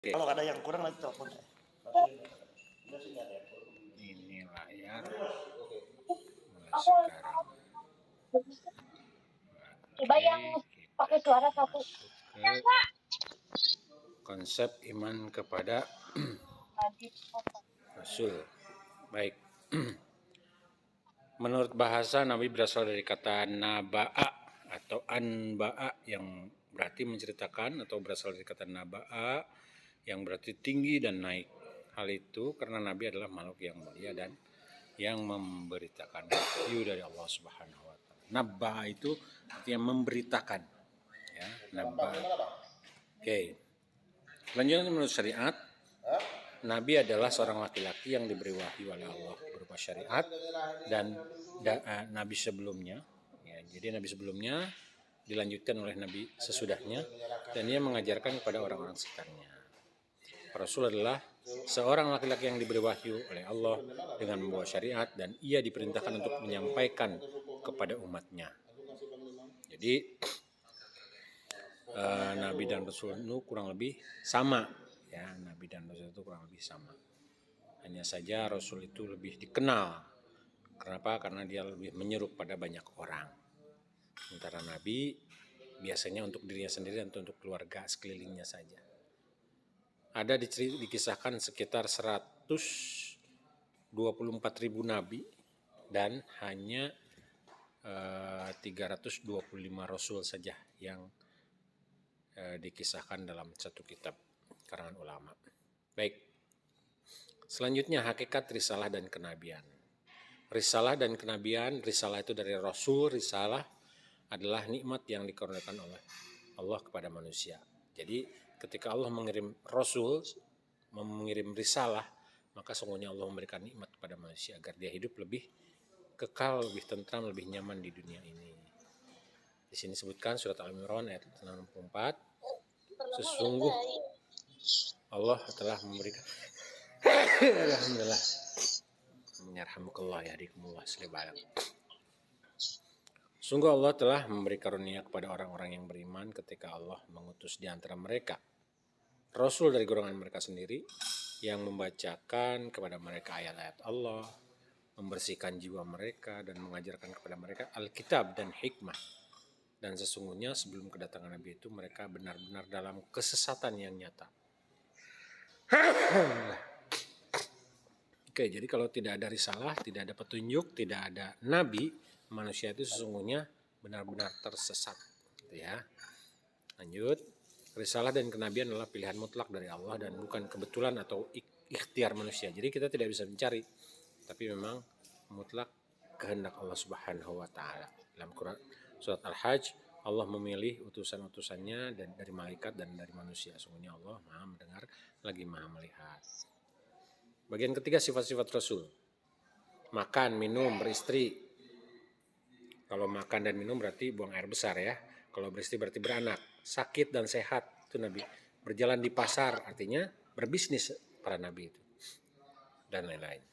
Kalau ada yang kurang nanti telepon saya. Ini layar mulai sekarang. Coba yang pakai suara satu. Masuk ke konsep iman kepada Rasul. Baik. Menurut bahasa, Nabi berasal dari kata naba'a atau anba'a yang berarti menceritakan, atau berasal dari kata naba'a yang berarti tinggi dan naik. Hal itu karena Nabi adalah makhluk yang mulia dan yang memberitakan wahyu dari Allah Subhanahu wa taala. Naba'a itu artinya memberitakan. Ya, naba'a. Oke. Selanjutnya menurut syariat, Nabi adalah seorang laki-laki yang diberi wahyu oleh Allah berupa syariat dan Nabi sebelumnya. Ya, jadi Nabi sebelumnya dilanjutkan oleh Nabi sesudahnya dan dia mengajarkan kepada orang-orang sekitarnya. Rasul adalah seorang laki-laki yang diberi wahyu oleh Allah dengan membawa syariat dan ia diperintahkan untuk menyampaikan kepada umatnya. Jadi Nabi dan Rasul itu kurang lebih sama. Ya, Nabi dan Rasul itu kurang lebih sama. Hanya saja Rasul itu lebih dikenal. Kenapa? Karena dia lebih menyeru pada banyak orang. Sementara Nabi biasanya untuk dirinya sendiri dan untuk keluarga sekelilingnya saja. Ada dikisahkan sekitar 124.000 nabi dan hanya 325 rasul saja yang dikisahkan dalam satu kitab karangan ulama. Baik. Selanjutnya hakikat risalah dan kenabian. Risalah dan kenabian, risalah itu dari Rasul, risalah adalah nikmat yang dikaruniakan oleh Allah kepada manusia. Jadi ketika Allah mengirim Rasul, mengirim risalah, maka sungguhnya Allah memberikan nikmat kepada manusia agar dia hidup lebih kekal, lebih tentram, lebih nyaman di dunia ini. Di sini disebutkan surat Al-Imran ayat 64, sesungguh Allah telah memberikan alhamdulillah menyarhamukallah yahdikumullah selibalam. Sungguh Allah telah memberi karunia kepada orang-orang yang beriman ketika Allah mengutus di antara mereka Rasul dari golongan mereka sendiri yang membacakan kepada mereka ayat-ayat Allah, membersihkan jiwa mereka dan mengajarkan kepada mereka Alkitab dan hikmah. Dan sesungguhnya sebelum kedatangan Nabi itu mereka benar-benar dalam kesesatan yang nyata. Oke, jadi kalau tidak ada risalah, tidak ada petunjuk, tidak ada Nabi, manusia itu sesungguhnya benar-benar tersesat. Gitu ya. Lanjut, risalah dan kenabian adalah pilihan mutlak dari Allah dan bukan kebetulan atau ikhtiar manusia. Jadi kita tidak bisa mencari, tapi memang mutlak kehendak Allah Subhanahu wa taala. Dalam Quran surat Al-Hajj, Allah memilih utusan-utusannya dari malaikat dan dari manusia. Sungguhnya Allah Maha mendengar lagi Maha melihat. Bagian ketiga sifat-sifat Rasul. Makan, minum, beristri. Kalau makan dan minum berarti buang air besar ya. Kalau beristri berarti beranak. Sakit dan sehat itu Nabi. Berjalan di pasar artinya berbisnis para Nabi itu. Dan lain-lain.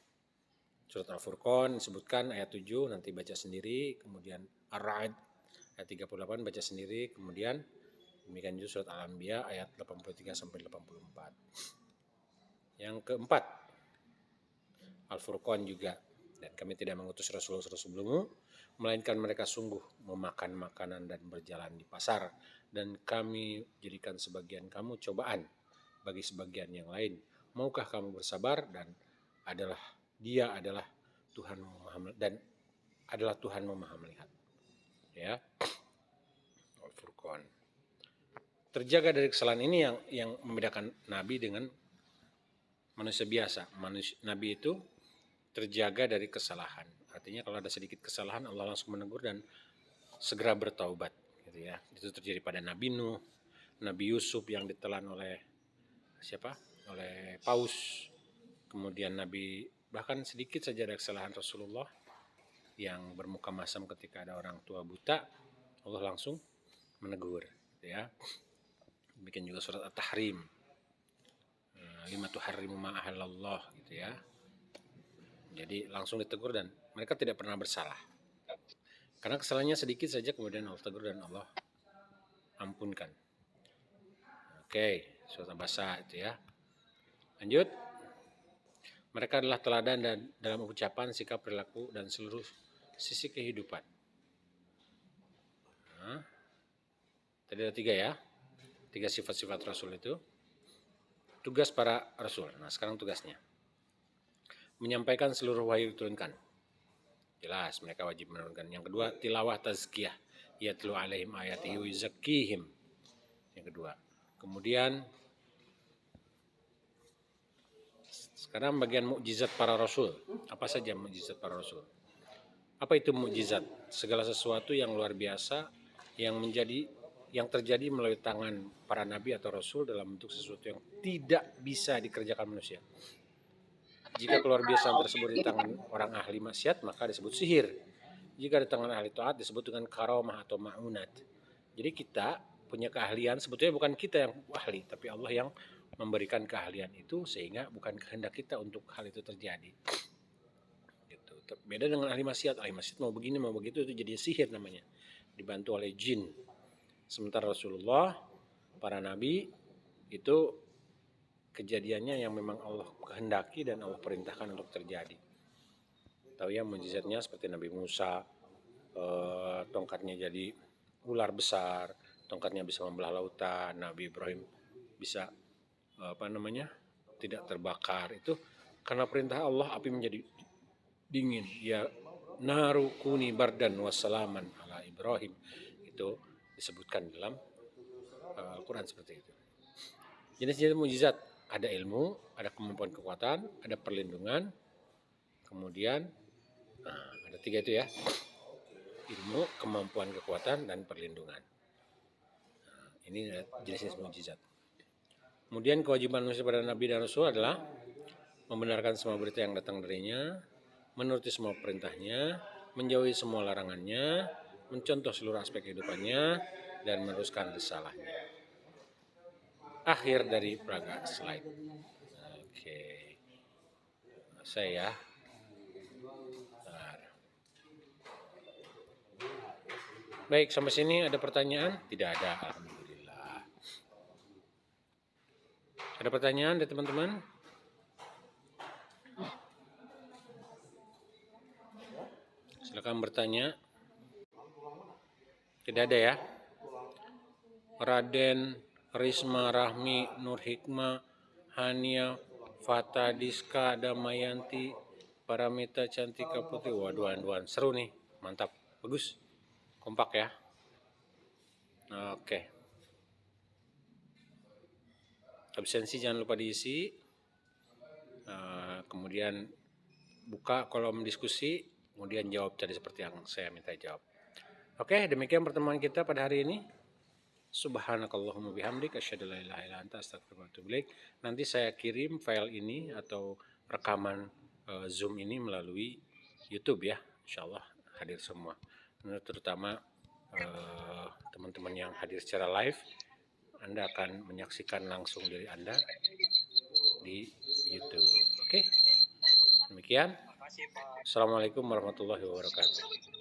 Surat Al-Furqan disebutkan ayat 7 nanti baca sendiri. Kemudian Ar-Ra'd ayat 38 baca sendiri. Kemudian demikian juga surat Al-Anbiya ayat 83 sampai 84. Yang keempat, Al-Furqan juga. Dan kami tidak mengutus Rasul-Rasul sebelummu, melainkan mereka sungguh memakan makanan dan berjalan di pasar. Dan kami jadikan sebagian kamu cobaan bagi sebagian yang lain. Maukah kamu bersabar? Dan dia adalah Tuhan dan adalah Tuhan Maha melihat. Ya. Al-Furqan. Terjaga dari kesalahan ini yang membedakan Nabi dengan manusia biasa. Nabi itu terjaga dari kesalahan. Artinya kalau ada sedikit kesalahan Allah langsung menegur dan segera bertaubat gitu ya. Itu terjadi pada Nabi Nuh, Nabi Yusuf yang ditelan oleh siapa? Oleh paus. Kemudian bahkan sedikit saja ada kesalahan Rasulullah yang bermuka masam ketika ada orang tua buta, Allah langsung menegur gitu ya. Bikin juga surat At-Tahrim. Lima tuharrimu ma ahallallah gitu ya. Jadi langsung ditegur dan mereka tidak pernah bersalah. Karena kesalahannya sedikit saja kemudian Allah tegur dan Allah ampunkan. Oke, surat Abasa itu ya. Lanjut. Mereka adalah teladan dan dalam ucapan, sikap, perilaku, dan seluruh sisi kehidupan. Nah, tadi ada 3 ya. 3 sifat-sifat Rasul itu. Tugas para Rasul. Nah, sekarang tugasnya. Menyampaikan seluruh wahyu diturunkan. Jelas, mereka wajib menurunkan. Yang kedua, tilawah tazkiyah. Yatlu alaihim ayatihi wa yuzakkihim. Yang kedua. Kemudian, sekarang bagian mukjizat para Rasul. Apa saja mukjizat para Rasul? Apa itu mukjizat? Segala sesuatu yang luar biasa yang terjadi melalui tangan para nabi atau rasul dalam bentuk sesuatu yang tidak bisa dikerjakan manusia. Jika keluar biasaan tersebut di tangan orang ahli maksiat, maka disebut sihir. Jika di tangan ahli taat disebut dengan karamah atau ma'unat. Jadi kita punya keahlian, sebetulnya bukan kita yang ahli, tapi Allah yang memberikan keahlian itu sehingga bukan kehendak kita untuk hal itu terjadi. Gitu. Beda dengan ahli maksiat. Ahli maksiat mau begini mau begitu, itu jadi sihir namanya. Dibantu oleh jin. Sementara Rasulullah, para nabi itu kejadiannya yang memang Allah kehendaki dan Allah perintahkan untuk terjadi. Tahu ya mukjizatnya seperti Nabi Musa, tongkatnya jadi ular besar, tongkatnya bisa membelah lautan. Nabi Ibrahim bisa tidak terbakar. Itu karena perintah Allah api menjadi dingin. Ya naru kuni bardan wassalaman ala Ibrahim. Itu disebutkan dalam Al-Quran seperti itu. Jenis-jenis mukjizat, ada ilmu, ada kemampuan kekuatan, ada perlindungan, kemudian ada 3 itu ya, ilmu, kemampuan kekuatan, dan perlindungan. Ini jenis-jenis mukjizat. Kemudian kewajiban manusia pada Nabi dan Rasul adalah membenarkan semua berita yang datang darinya, menuruti semua perintahnya, menjauhi semua larangannya, mencontoh seluruh aspek kehidupannya, dan meneruskan risalahnya. Akhir dari peraga slide. Oke. Saya baik, sampai sini ada pertanyaan? Tidak ada, alhamdulillah. Ada pertanyaan dari teman-teman? Silakan bertanya. Tidak ada ya? Raden, Risma, Rahmi, Nur Hikmah, Hania, Fata, Diska, Damayanti, Paramita, Cantika Putri. Waduh, anduan seru nih, mantap, bagus, kompak ya. Oke. Absensi jangan lupa diisi. Kemudian buka kolom diskusi, kemudian jawab tadi seperti yang saya minta jawab. Oke, demikian pertemuan kita pada hari ini. Subhanakallahumma bihamdik asyhadu an la ilaha illa anta astaghfiruka wa atubu ilaik. Nanti saya kirim file ini atau rekaman Zoom ini melalui YouTube ya. Insyaallah hadir semua. Terutama teman-teman yang hadir secara live, Anda akan menyaksikan langsung dari Anda di YouTube. Oke. Demikian. Assalamualaikum warahmatullahi wabarakatuh.